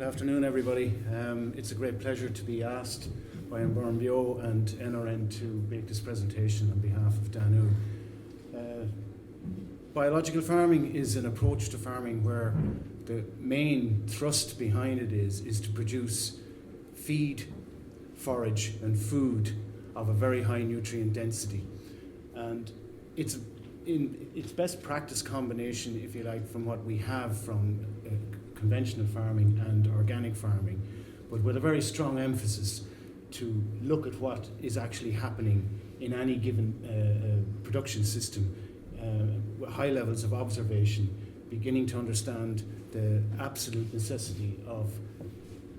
Good afternoon, everybody. It's a great pleasure to be asked by Wallis Bio and NRN to make this presentation on behalf of Danú. Biological farming is an approach to farming where the main thrust behind it is to produce feed, forage and food of a very high nutrient density. And it's in its best practice combination, if you like, from what we have from conventional farming and organic farming, but with a very strong emphasis to look at what is actually happening in any given production system, high levels of observation, beginning to understand the absolute necessity of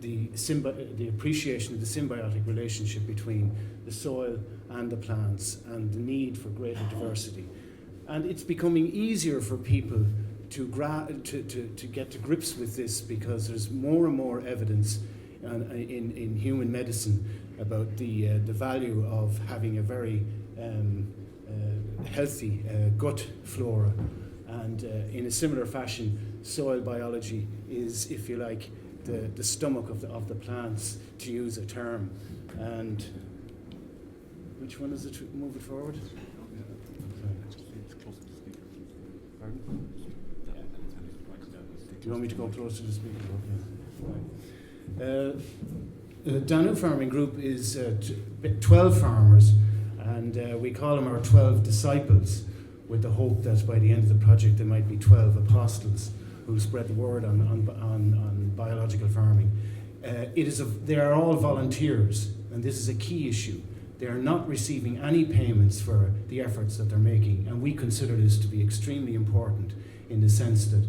the appreciation of the symbiotic relationship between the soil and the plants and the need for greater diversity. And it's becoming easier for people to get to grips with this because there's more and more evidence in human medicine about the value of having a very healthy gut flora. And in a similar fashion, soil biology is, if you like, the stomach of the plants, to use a term. And which one is it? Move it forward. Do you want me to go closer to the speaker? Okay. Danú Farming Group is 12 farmers, and we call them our 12 disciples, with the hope that by the end of the project there might be 12 apostles who spread the word on biological farming. They are all volunteers, and this is a key issue. They are not receiving any payments for the efforts that they're making, and we consider this to be extremely important in the sense that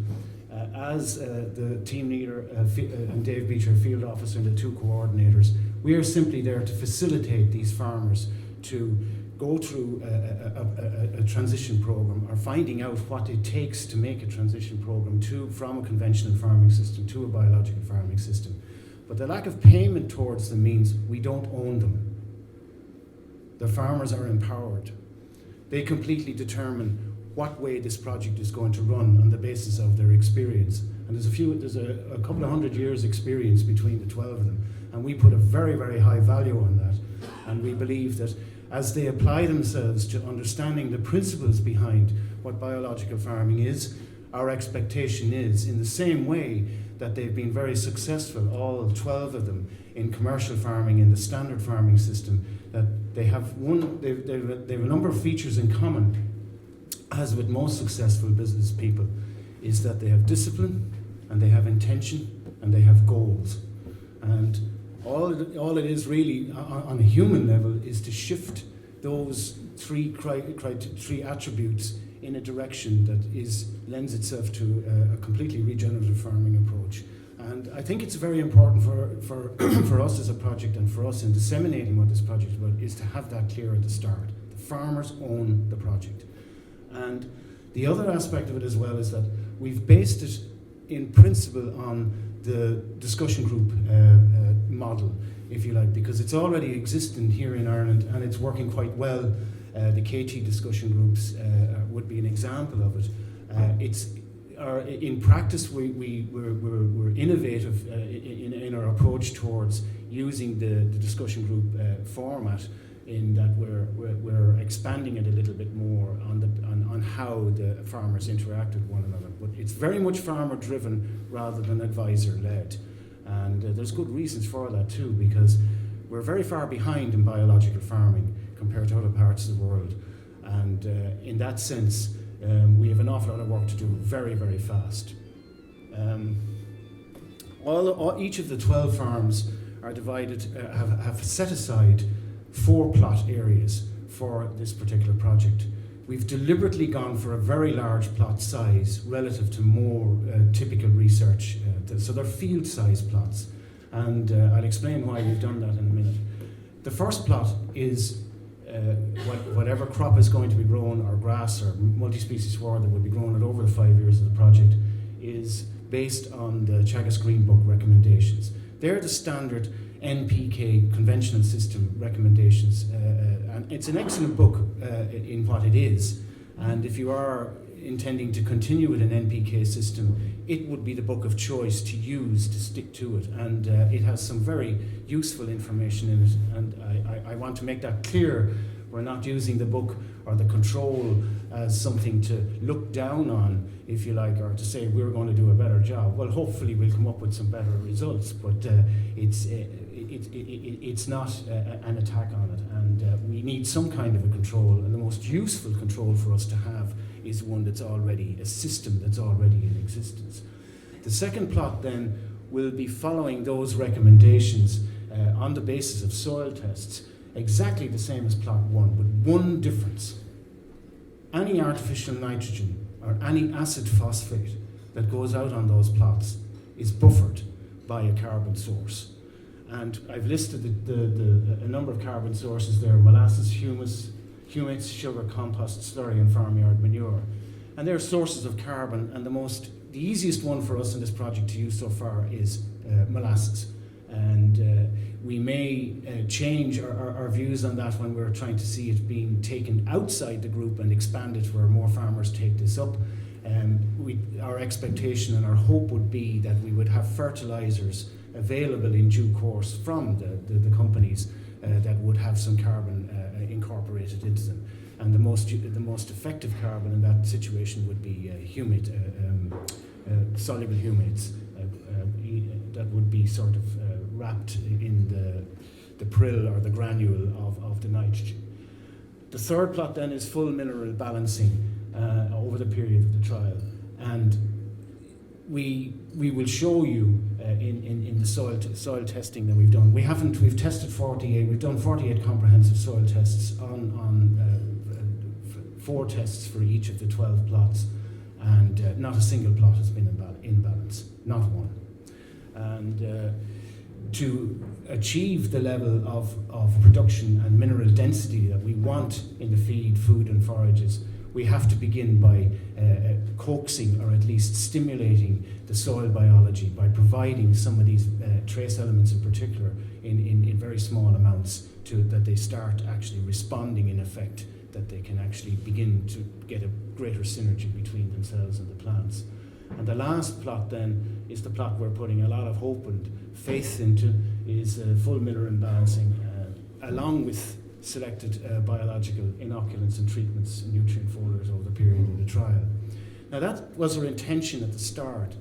as the team leader and Dave Beecher, field officer, and the two coordinators, we are simply there to facilitate these farmers to go through a transition program, or finding out what it takes to make a transition program from a conventional farming system to a biological farming system. But the lack of payment towards them means we don't own them. The farmers are empowered. They completely determine what way this project is going to run on the basis of their experience. And there's a couple of 100 years experience between the 12 of them, and we put a very, very high value on that. And we believe that as they apply themselves to understanding the principles behind what biological farming is, our expectation is, in the same way that they've been very successful, all 12 of them, in commercial farming, in the standard farming system, that they have a number of features in common, as with most successful business people, is that they have discipline, and they have intention, and they have goals. And all it is really on a human level is to shift those three attributes in a direction that lends itself to a completely regenerative farming approach. And I think it's very important for us as a project, and for us in disseminating what this project is about, is to have that clear at the start. The farmers own the project. And the other aspect of it as well is that we've based it in principle on the discussion group model, if you like, because it's already existing here in Ireland and it's working quite well. The KT discussion groups would be an example of it. In practice, we're innovative in our approach towards using the discussion group format, in that we're expanding it a little bit more on how the farmers interact with one another. But it's very much farmer driven rather than advisor led. And there's good reasons for that too, because we're very far behind in biological farming compared to other parts of the world. And in that sense, we have an awful lot of work to do very, very fast. Each of the 12 farms are divided, have set aside 4 plot areas for this particular project. We've deliberately gone for a very large plot size relative to more typical research. So they're field size plots. And I'll explain why we've done that in a minute. The first plot is whatever crop is going to be grown, or grass or multi-species sward that will be grown over the 5 years of the project, is based on the Teagasc Green Book recommendations. They're the standard NPK conventional system recommendations, and it's an excellent book in what it is. And if you are intending to continue with an NPK system, it would be the book of choice to use to stick to it, and it has some very useful information in it, and I want to make that clear. We're not using the book or the control as something to look down on, if you like, or to say we're going to do a better job. Well, hopefully we'll come up with some better results, but it's not an attack on it, and we need some kind of a control, and the most useful control for us to have is one that's already, a system that's already in existence. The second plot then will be following those recommendations on the basis of soil tests, exactly the same as plot 1, with one difference. Any artificial nitrogen or any acid phosphate that goes out on those plots is buffered by a carbon source. And I've listed a number of carbon sources there: molasses, humates, sugar, compost, slurry, and farmyard manure. And they're sources of carbon, and the easiest one for us in this project to use so far is molasses. And we may change our views on that when we're trying to see it being taken outside the group and expanded where more farmers take this up. Our expectation and our hope would be that we would have fertilizers available in due course from the companies that would have some carbon incorporated into them. And the most effective carbon in that situation would be soluble humates that would be sort of wrapped in the prill or the granule of the nitrogen. The third plot then is full mineral balancing over the period of the trial, and we will show you in the soil testing that we've done. We've tested 48. We've done 48 comprehensive soil tests on 4 tests for each of the 12 plots, and not a single plot has been in balance, not one. And to achieve the level of production and mineral density that we want in the feed, food, and forages, we have to begin by coaxing, or at least stimulating, the soil biology by providing some of these trace elements in particular in very small amounts, that they start actually responding in effect, that they can actually begin to get a greater synergy between themselves and the plants. And the last plot then is the plot we're putting a lot of hope and faith into, is full mineral balancing, along with selected biological inoculants and treatments and nutrient foliars over the period of the trial. Now that was our intention at the start.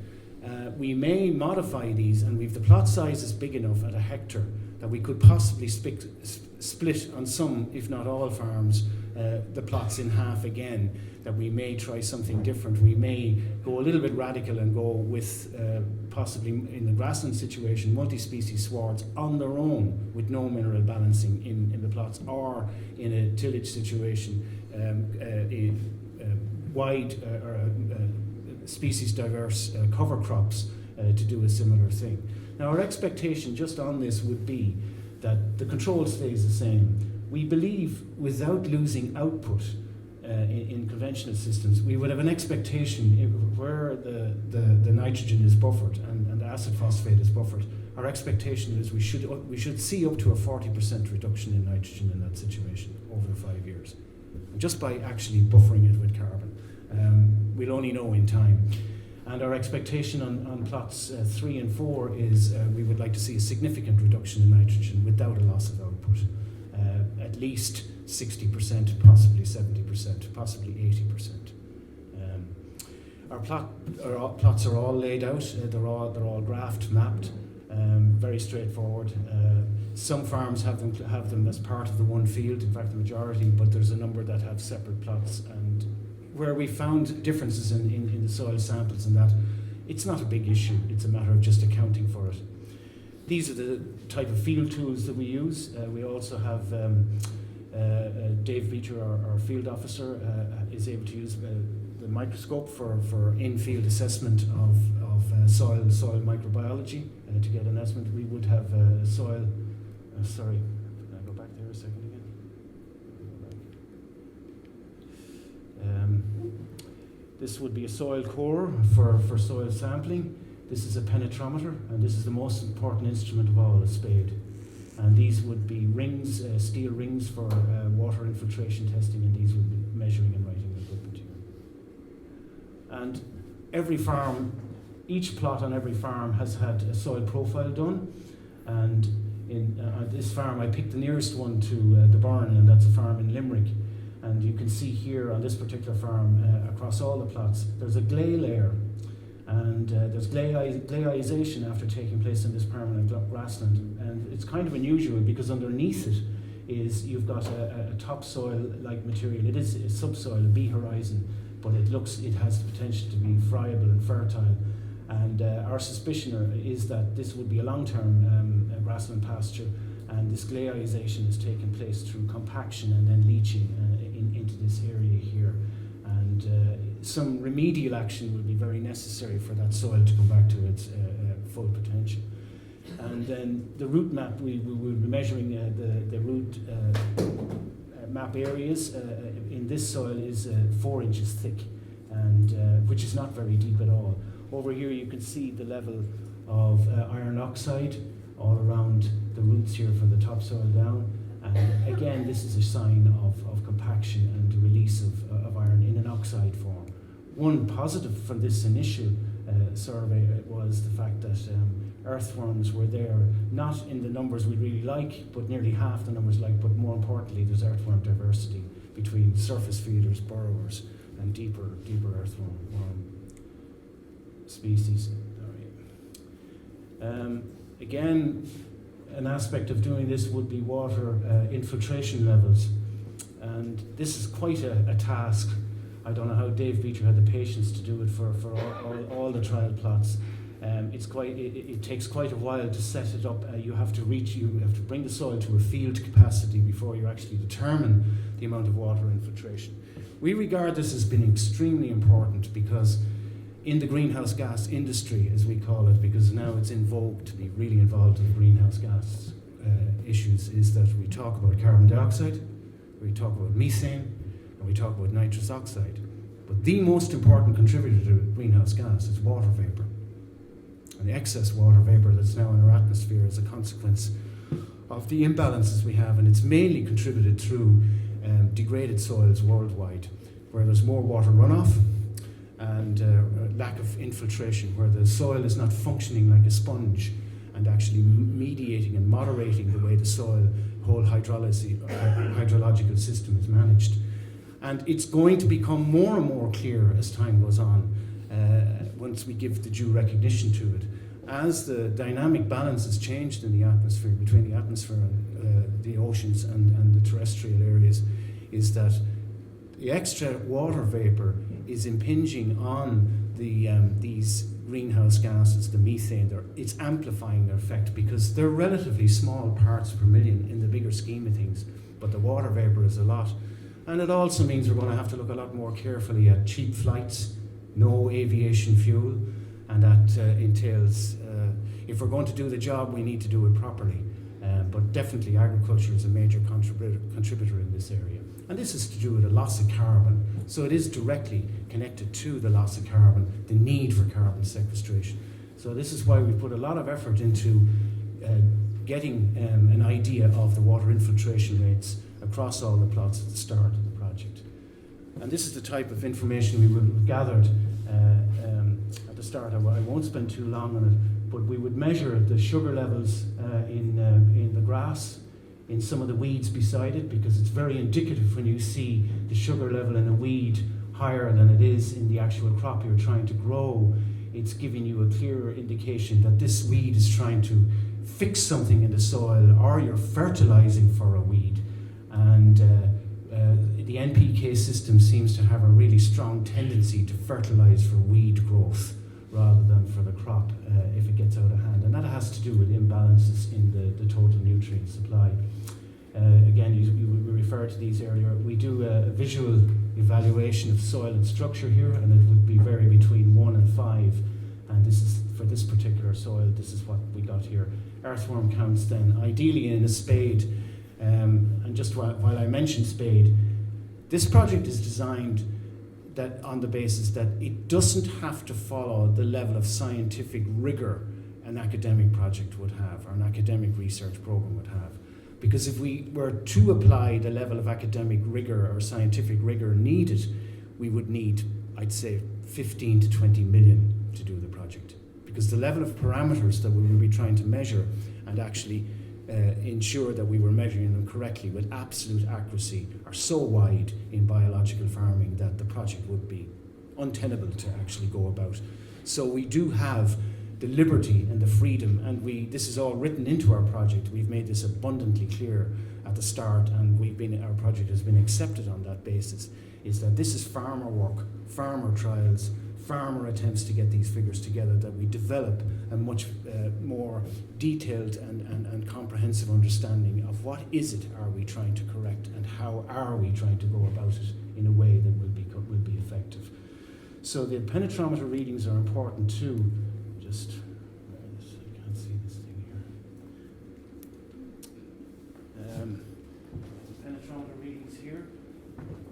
We may modify these, and the plot size is big enough at 1 hectare that we could possibly split on some, if not all farms, the plots in half again, that we may try something different. We may go a little bit radical and go with possibly, in the grassland situation, multi-species swards on their own with no mineral balancing in the plots, or in a tillage situation, wide species diverse cover crops to do a similar thing. Now our expectation just on this would be that the control stays the same. We believe, without losing output in conventional systems, we would have an expectation where the nitrogen is buffered and the acid phosphate is buffered. Our expectation is we should see up to a 40% reduction in nitrogen in that situation over the 5 years, just by actually buffering it with carbon. We'll only know in time. And our expectation on plots 3 and 4 is we would like to see a significant reduction in nitrogen without a loss of output. At least 60%, possibly 70%, possibly 80%. Our plots are all laid out. They're all graphed, mapped, very straightforward. Some farms have them as part of the one field. In fact, the majority, but there's a number that have separate plots. And where we found differences in the soil samples and that, it's not a big issue. It's a matter of just accounting for it. These are the type of field tools that we use. We also have Dave Beecher, our field officer, is able to use the microscope for in-field assessment of soil microbiology to get an estimate. We would have soil. Sorry, can I go back there a second again? This would be a soil core for soil sampling. This is a penetrometer, and this is the most important instrument of all, a spade. And these would be rings, steel rings for water infiltration testing, and these would be measuring and writing the equipment here. And every farm, each plot on every farm has had a soil profile done. And in this farm, I picked the nearest one to the Burn, and that's a farm in Limerick. And you can see here on this particular farm, across all the plots, there's a gley layer. And there's gleyization after taking place in this permanent grassland. And it's kind of unusual because underneath it is you've got a topsoil-like material. It is a subsoil, a B horizon, but it has the potential to be friable and fertile. And our suspicion is that this would be a long-term grassland pasture, and this gleyization is taking place through compaction and then leaching into this area here. And some remedial action will be very necessary for that soil to come back to its full potential. And then the root map, we will be measuring the root map areas in this soil is 4 inches thick, and which is not very deep at all. Over here you can see the level of iron oxide all around the roots here from the topsoil down. And again, this is a sign of compaction and the release of iron in an oxide form. One positive from this initial survey was the fact that earthworms were there, not in the numbers we really like, but nearly half the numbers like, but more importantly, there's earthworm diversity between surface feeders, burrowers, and deeper earthworm species. Again, an aspect of doing this would be water infiltration levels. And this is quite a task. I don't know how Dave Beecher had the patience to do it for all the trial plots. It takes quite a while to set it up. You have to bring the soil to a field capacity before you actually determine the amount of water infiltration. We regard this as being extremely important because in the greenhouse gas industry, as we call it, because now it's in vogue to be really involved in the greenhouse gas issues, is that we talk about carbon dioxide, we talk about methane, and we talk about nitrous oxide. But the most important contributor to greenhouse gas is water vapor. And the excess water vapor that's now in our atmosphere is a consequence of the imbalances we have, and it's mainly contributed through degraded soils worldwide, where there's more water runoff and lack of infiltration, where the soil is not functioning like a sponge and actually mediating and moderating the way the soil whole hydrological system is managed. And it's going to become more and more clear as time goes on, once we give the due recognition to it. As the dynamic balance has changed in the atmosphere, between the atmosphere and the oceans and the terrestrial areas, is that the extra water vapor is impinging on these greenhouse gases, the methane. It's amplifying their effect because they're relatively small parts per million in the bigger scheme of things, but the water vapor is a lot. And it also means we're going to have to look a lot more carefully at cheap flights, no aviation fuel, and that entails, if we're going to do the job, we need to do it properly. But definitely agriculture is a major contributor in this area. And this is to do with a loss of carbon. So it is directly connected to the loss of carbon, the need for carbon sequestration. So this is why we put a lot of effort into getting an idea of the water infiltration rates across all the plots at the start of the project. And this is the type of information we would have gathered at the start. I won't spend too long on it, but we would measure the sugar levels in the grass, in some of the weeds beside it, because it's very indicative when you see the sugar level in a weed higher than it is in the actual crop you're trying to grow. It's giving you a clearer indication that this weed is trying to fix something in the soil, or you're fertilizing for a weed. And the NPK system seems to have a really strong tendency to fertilize for weed growth rather than for the crop if it gets out of hand. And that has to do with imbalances in the total nutrient supply. Again, we referred to these earlier. We do a visual evaluation of soil and structure here, and it would be vary between 1 and 5. And this is, for this particular soil, this is what we got here. Earthworm counts then, ideally in a spade. And just while I mention spade, this project is designed that on the basis that it doesn't have to follow the level of scientific rigor an academic project would have, or an academic research program would have. Because if we were to apply the level of academic rigor or scientific rigor needed, we would need, I'd say, 15 to 20 million to do the project, because the level of parameters that we will be trying to measure and actually ensure that we were measuring them correctly with absolute accuracy are so wide in biological farming that the project would be untenable to actually go about. So we do have the liberty and the freedom, and this is all written into our project. We've made this abundantly clear at the start, and our project has been accepted on that basis, is that this is farmer work, farmer trials, farmer attempts to get these figures together, that we develop a much more detailed and comprehensive understanding of what is it are we trying to correct and how are we trying to go about it in a way that will be effective. So the penetrometer readings are important too. I can't see this thing here. Penetrometer readings here.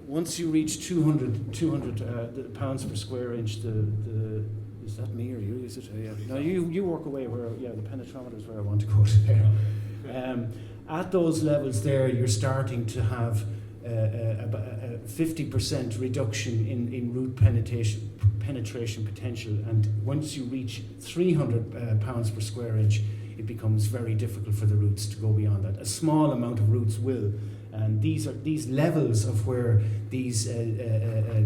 Once you reach 200 pounds per square inch, is that me or you? Is it? Yeah. No, you work away where, the penetrometer is where I want to go to there. At those levels there, you're starting to have a 50% reduction in root penetration potential, and once you reach 300 pounds per square inch, it becomes very difficult for the roots to go beyond that. A small amount of roots will, and these levels of where these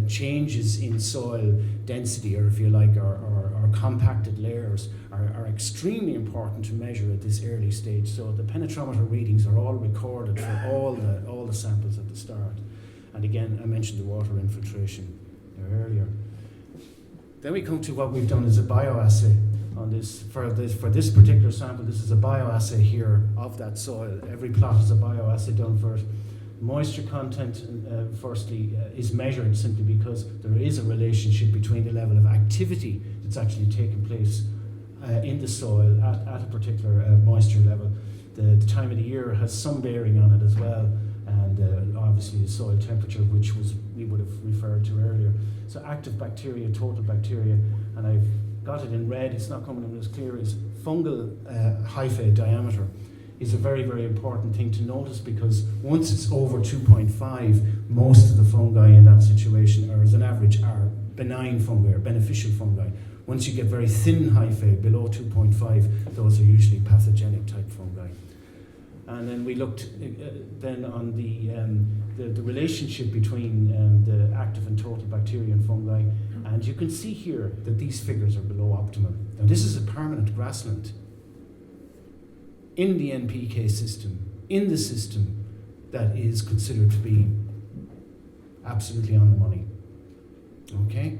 changes in soil density, or if you like, or compacted layers, are extremely important to measure at this early stage. So the penetrometer readings are all recorded for all the samples at the start. And again, I mentioned the water infiltration there earlier. Then we come to what we've done as a bioassay on this. For this particular sample, this is a bioassay here of that soil. Every plot is a bioassay done for it. Moisture content, firstly, is measured simply because there is a relationship between the level of activity that's actually taking place in the soil at a particular moisture level. The time of the year has some bearing on it as well, and obviously the soil temperature, which we would have referred to earlier. So active bacteria, total bacteria, and I've got it in red, it's not coming in as clear, is fungal hyphae diameter is a very, very important thing to notice, because once it's over 2.5, most of the fungi in that situation, or as an average, are benign fungi or beneficial fungi. Once you get very thin hyphae below 2.5, those are usually pathogenic type fungi. And then we looked then on the relationship between the active and total bacteria and fungi, and you can see here that these figures are below optimal. Now this is a permanent grassland in the NPK system, in the system that is considered to be absolutely on the money. Okay?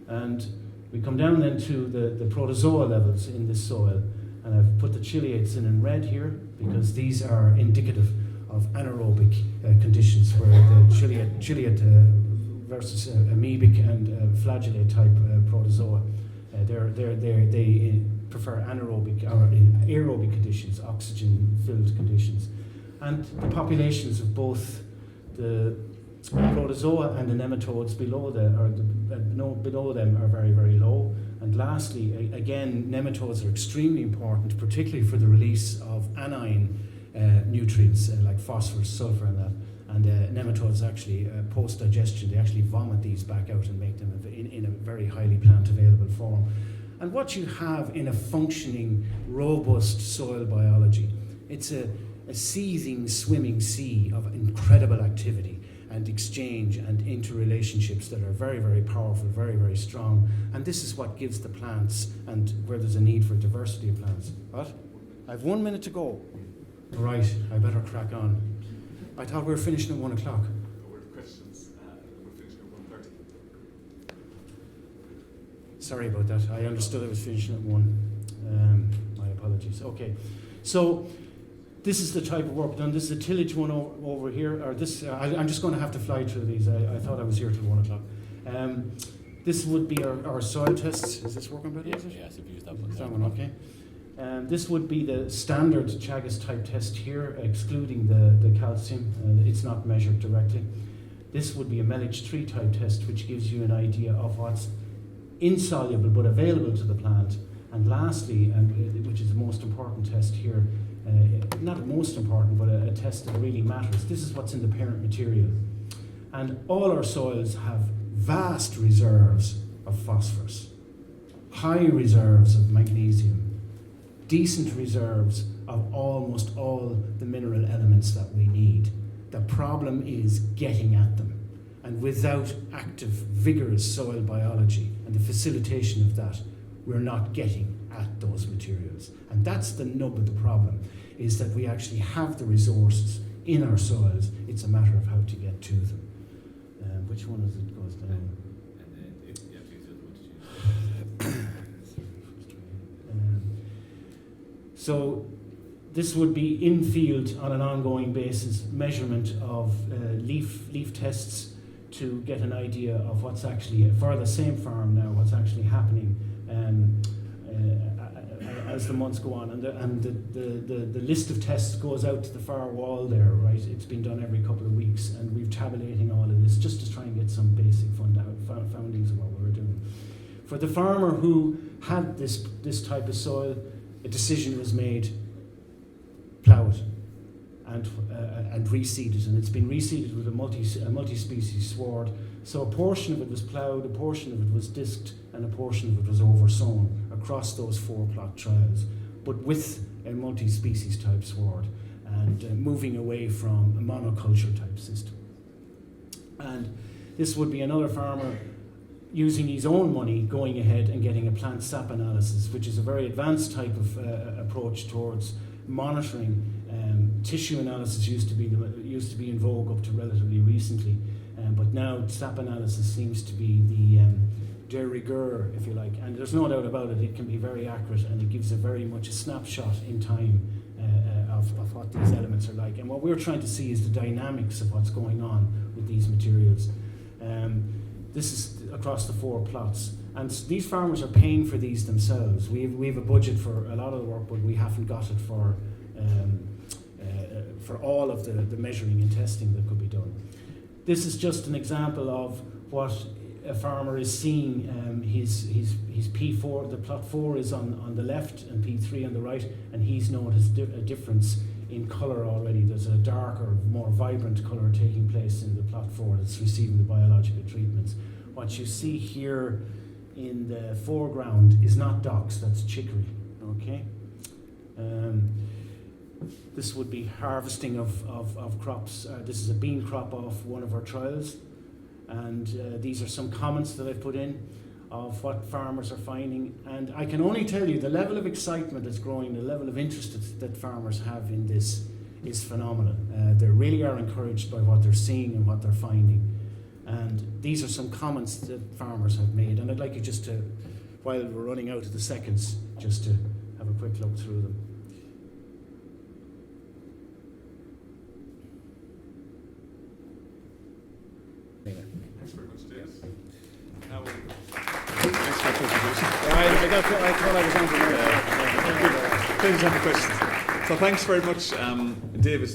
And we come down then to the protozoa levels in this soil, and I've put the chiliates in red here because these are indicative of anaerobic conditions, where the chiliate versus amoebic and flagellate type protozoa, they prefer anaerobic or aerobic conditions, oxygen-filled conditions. And the populations of both the protozoa and the nematodes below them are very, very low. And lastly, again, nematodes are extremely important, particularly for the release of anion nutrients like phosphorus, sulfur, and that. And nematodes actually, post-digestion, they actually vomit these back out and make them in a very highly plant-available form. And what you have in a functioning, robust soil biology, it's a seething, swimming sea of incredible activity and exchange and interrelationships that are very, very powerful, very, very strong. And this is what gives the plants, and where there's a need for diversity of plants. What? I have 1 minute to go. Right, I better crack on. I thought we were finishing at 1 o'clock. We're questions. We're finishing at 1:30. Sorry about that. I understood I was finishing at 1. My apologies. Okay, so this is the type of work done. This is a tillage one over here. Or this, I'm just going to have to fly through these. I thought I was here till 1 o'clock. This would be our soil tests. Is this working better? Yes, if you use that one. That one, okay. This would be the standard Teagasc type test here, excluding the calcium. It's not measured directly. This would be a Melich-3 type test, which gives you an idea of what's insoluble but available to the plant. And lastly, which is the most important test here, not most important, but a test that really matters. This is what's in the parent material. And all our soils have vast reserves of phosphorus, high reserves of magnesium, decent reserves of almost all the mineral elements that we need. The problem is getting at them. And without active, vigorous soil biology and the facilitation of that, we're not getting at those materials. And that's the nub of the problem, is that we actually have the resources in our soils. It's a matter of how to get to them. Which one is it goes down? So this would be in field on an ongoing basis, measurement of leaf tests to get an idea of what's actually, for the same farm now, what's actually happening as the months go on. And the list of tests goes out to the far wall there, right? It's been done every couple of weeks, and we're tabulating all of this just to try and get some basic foundings of what we're doing. For the farmer who had this type of soil, a decision was made: plough it and reseed it, and it's been reseeded with a multi-species sward. So a portion of it was ploughed, a portion of it was disked, and a portion of it was oversown across those 4 plot trials, but with a multi-species type sward, and moving away from a monoculture type system. And this would be another farmer using his own money, going ahead and getting a plant sap analysis, which is a very advanced type of approach towards monitoring. Tissue analysis used to be in vogue up to relatively recently, but now sap analysis seems to be the de rigueur, if you like. And there's no doubt about it; it can be very accurate, and it gives a very much a snapshot in time of what these elements are like. And what we're trying to see is the dynamics of what's going on with these materials. This is across the 4 plots, and these farmers are paying for these themselves. We have a budget for a lot of the work, but we haven't got it for all of the measuring and testing that could be done. This is just an example of what a farmer is seeing. His P4, the plot 4 is on the left and P3 on the right, and he's noticed a difference in colour already. There's a darker, more vibrant colour taking place in the plot 4 that's receiving the biological treatments. What you see here in the foreground is not docks, that's chicory, okay? This would be harvesting of crops. This is a bean crop off one of our trials, and these are some comments that I've put in of what farmers are finding. And I can only tell you the level of excitement that's growing, the level of interest that farmers have in this is phenomenal. They really are encouraged by what they're seeing and what they're finding. And these are some comments that farmers have made, and I'd like you just to, while we're running out of the seconds, just to have a quick look through them. Thanks very much, David. Now, Thanks for the presentation. I thought I was on to Ladies and questions. So thanks very much, David.